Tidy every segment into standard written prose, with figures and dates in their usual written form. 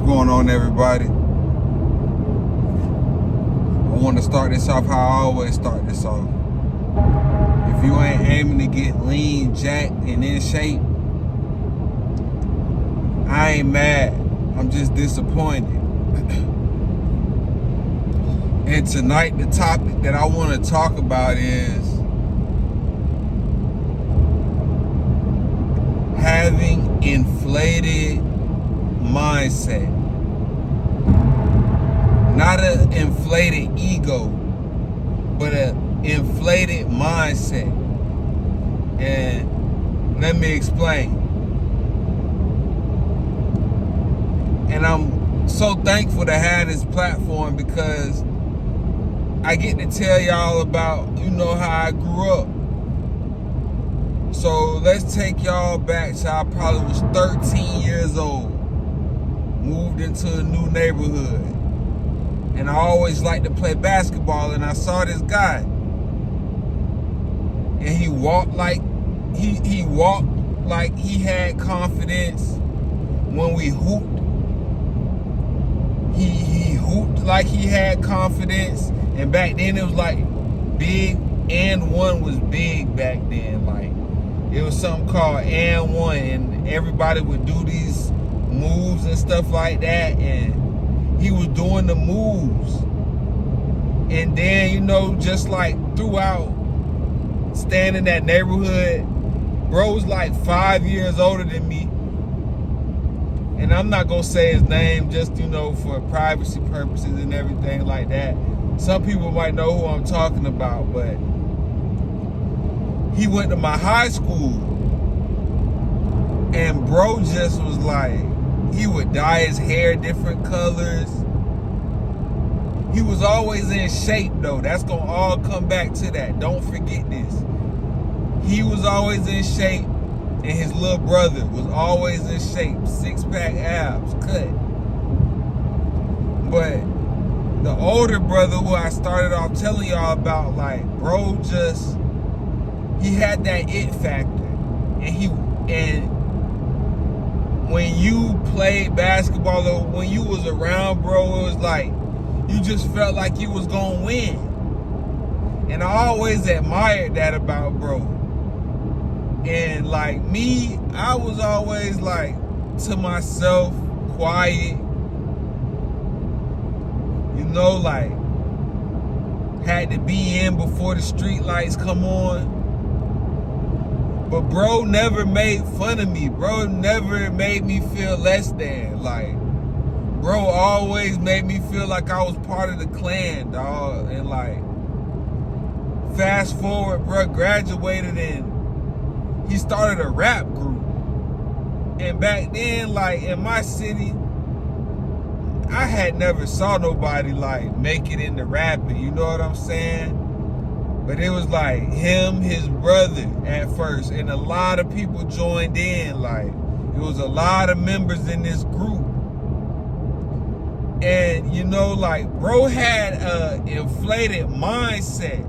going on, everybody? I want to start this off how I always start this off. If you ain't aiming to get lean, jacked, and in shape, I ain't mad. I'm just disappointed. And tonight, the topic that I want to talk about is having inflated mindset. Not an inflated ego, but an inflated mindset. And let me explain. And I'm so thankful to have this platform because I get to tell y'all about, how I grew up. So let's take y'all back to I probably was 13 years old. Moved into a new neighborhood. And I always liked to play basketball, and I saw this guy. And he walked like he had confidence when we hooped. He hooped like he had confidence. And back then it was like big and one was big back then. Like it was something called and one, and everybody would do these moves and stuff like that, and he was doing the moves. And then, just like throughout staying in that neighborhood, bro was like 5 years older than me. And I'm not gonna say his name just, for privacy purposes and everything like that. Some people might know who I'm talking about, but he went to my high school. And bro just was like, he would dye his hair different colors. He was always in shape, though. That's going to all come back to that. Don't forget this. He was always in shape, and his little brother was always in shape. 6-pack abs, cut. But the older brother who I started off telling y'all about, like, bro he had that it factor. And when you played basketball or when you was around, bro, it was like you just felt like you was gonna win. And I always admired that about bro. And like me, I was always like to myself, quiet, like had to be in before the street lights come on. But bro never made fun of me. Bro never made me feel less than. Like, bro always made me feel like I was part of the clan, dog. And like, fast forward, bro graduated and he started a rap group. And back then, like in my city, I had never saw nobody like make it into rapping. You know what I'm saying? But it was like him, his brother at first, and a lot of people joined in. Like, it was a lot of members in this group. And, like, bro had a inflated mindset,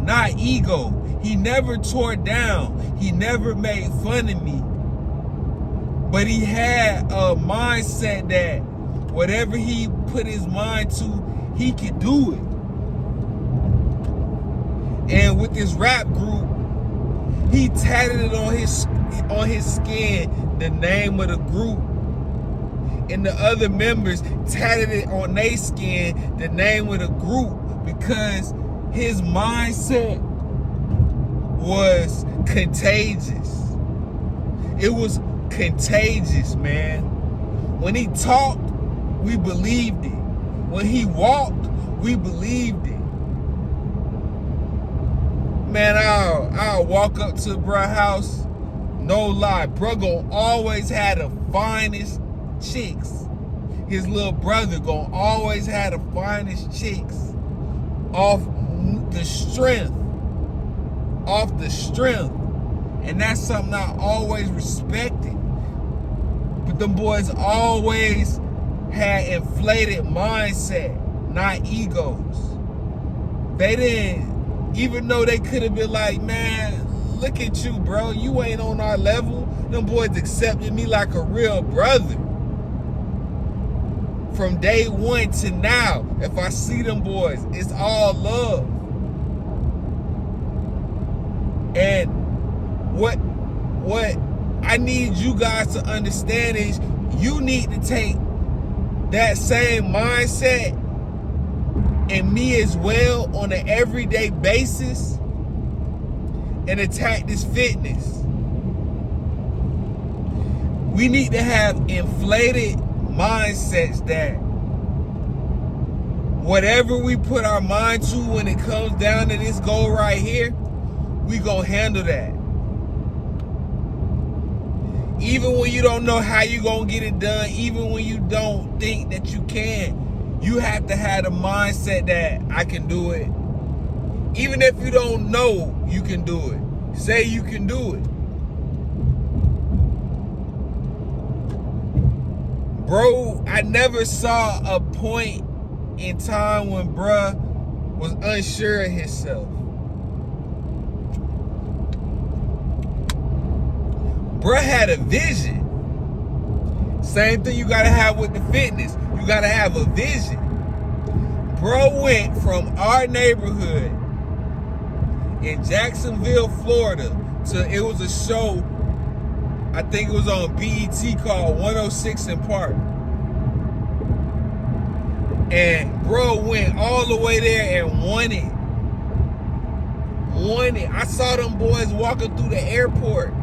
not ego. He never tore down. He never made fun of me. But he had a mindset that whatever he put his mind to, he could do it. And with this rap group, he tatted it on his skin, the name of the group. And the other members tatted it on their skin, the name of the group, because his mindset was contagious. It was contagious, man. When he talked, we believed it. When he walked, we believed it. Man, I'll walk up to bruh house, no lie, bro gon' always have the finest chicks. His little brother gon' always have the finest chicks off the strength. And that's something I always respected. But them boys always had inflated mindset, not egos. They didn't, even though they could have been like, man, look at you, bro. You ain't on our level. Them boys accepted me like a real brother. from day one to now, if I see them boys, it's all love. And what I need you guys to understand is you need to take that same mindset and me as well on an everyday basis and attack this fitness. We need to have inflated mindsets that whatever we put our mind to when it comes down to this goal right here, we gonna handle that. Even when you don't know how you gonna get it done, even when you don't think that you can, you have to have the mindset that I can do it. Even if you don't know you can do it, say you can do it. Bro, I never saw a point in time when bruh was unsure of himself. Bruh had a vision. Same thing you gotta have with the fitness. You gotta have a vision. Bro went from our neighborhood in Jacksonville, Florida, to it was a show, I think it was on BET called 106 in Park. And bro went all the way there and won it. Won it. I saw them boys walking through the airport.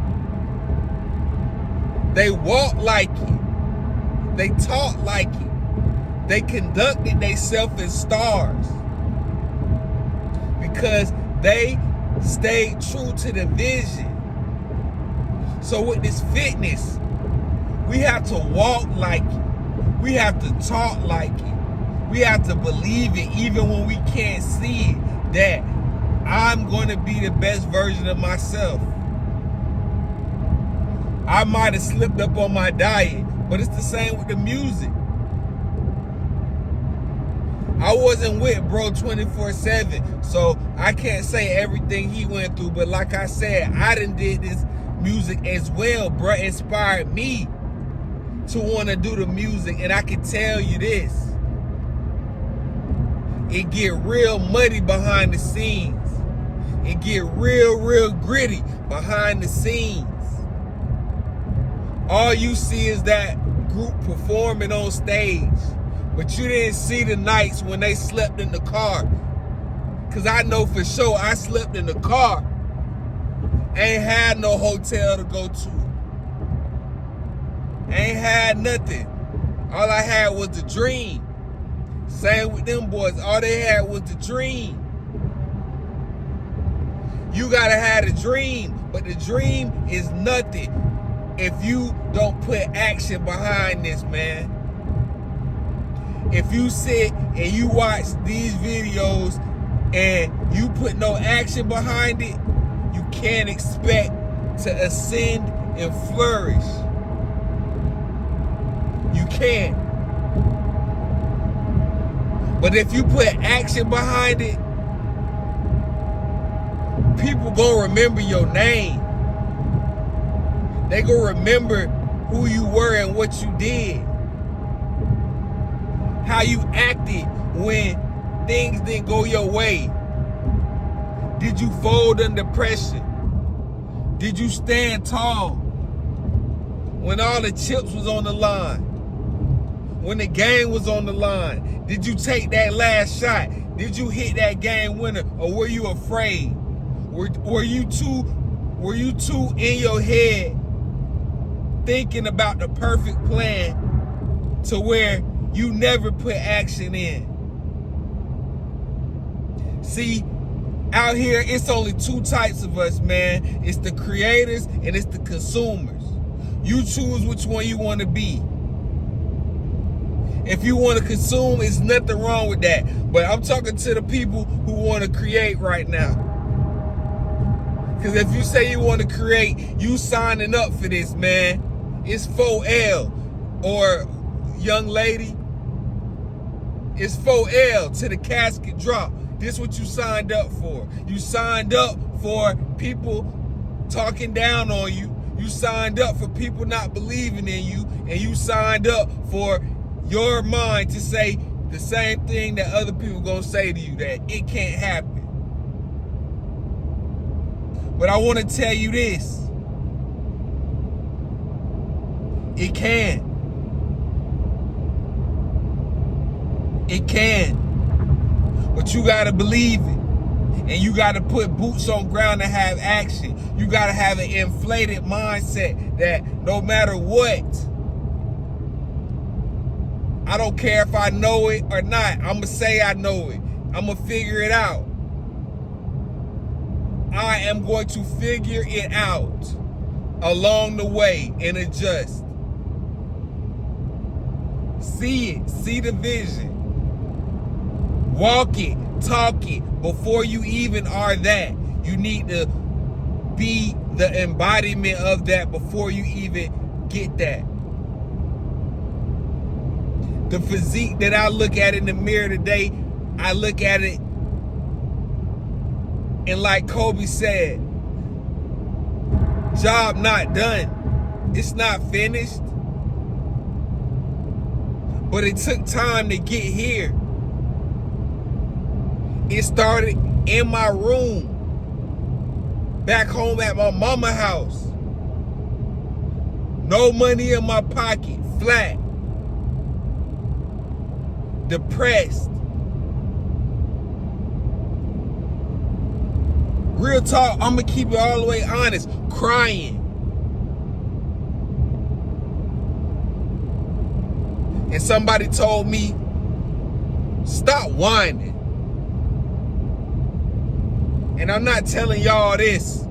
They walked like it. They talked like it. They conducted themselves as stars. Because they stayed true to the vision. So with this fitness, we have to walk like it. We have to talk like it. We have to believe it even when we can't see it, that I'm going to be the best version of myself. I might have slipped up on my diet, but it's the same with the music. I wasn't with bro 24/7, so I can't say everything he went through, but like I said, I done did this music as well. Bro inspired me to want to do the music, and I can tell you this, it get real muddy behind the scenes. It get real gritty behind the scenes. All you see is that group performing on stage, but you didn't see the nights when they slept in the car. Cause I know for sure I slept in the car. Ain't had no hotel to go to. Ain't had nothing. All I had was the dream. Same with them boys. All they had was the dream. You gotta have a dream, but the dream is nothing if you don't put action behind this, man. If you sit and you watch these videos and you put no action behind it, you can't expect to ascend and flourish. You can't. But if you put action behind it, people gonna remember your name. They gonna remember who you were and what you did. How you acted when things didn't go your way. Did you fold under pressure? Did you stand tall when all the chips was on the line? When the game was on the line? Did you take that last shot? Did you hit that game winner, or were you afraid? Were you too in your head thinking about the perfect plan to where you never put action in? See, out here, it's only two types of us, man. It's the creators and it's the consumers. You choose which one you want to be. If you want to consume, there's nothing wrong with that. But I'm talking to the people who want to create right now. Because if you say you want to create, you signing up for this, man. It's 4L. Or, young lady, it's 4L to the casket drop. This is what you signed up for. You signed up for people talking down on you. You signed up for people not believing in you. And you signed up for your mind to say the same thing that other people gonna say to you, that it can't happen. But I want to tell you this. It can. It can. But you gotta believe it. And you gotta put boots on ground and have action. You gotta have an inflated mindset that no matter what, I don't care if I know it or not, I'ma say I know it. I'ma figure it out. I am going to figure it out along the way and adjust. See it, see the vision. Walk it, talk it before you even are that. You need to be the embodiment of that before you even get that. The physique that I look at in the mirror today, I look at it and like Kobe said, job not done. It's not finished. But it took time to get here. It started in my room, back home at my mama's house. No money in my pocket, flat. Depressed. Real talk, I'ma keep it all the way honest, crying. And somebody told me, stop whining. And I'm not telling y'all this.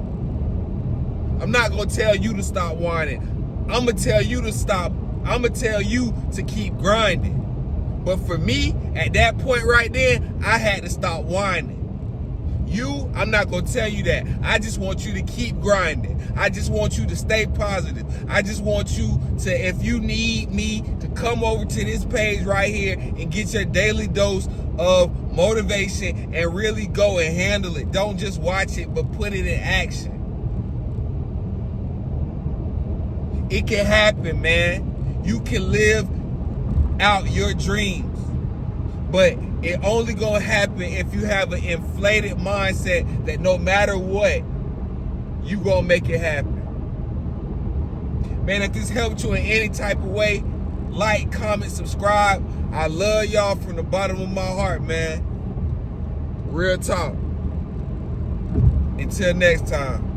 I'm not gonna tell you to stop whining. I'm gonna tell you to stop. I'm gonna tell you to keep grinding. But for me, at that point right there, I had to stop whining. You, I'm not gonna tell you that. I just want you to keep grinding. I just want you to stay positive. I just want you to, if you need me, to come over to this page right here and get your daily dose of motivation and really go and handle it. Don't just watch it, but put it in action. It can happen, man. You can live out your dreams. But it only gonna happen if you have an inflated mindset that no matter what, you gonna make it happen. Man, if this helped you in any type of way, like, comment, subscribe. I love y'all from the bottom of my heart, man. Real talk. Until next time.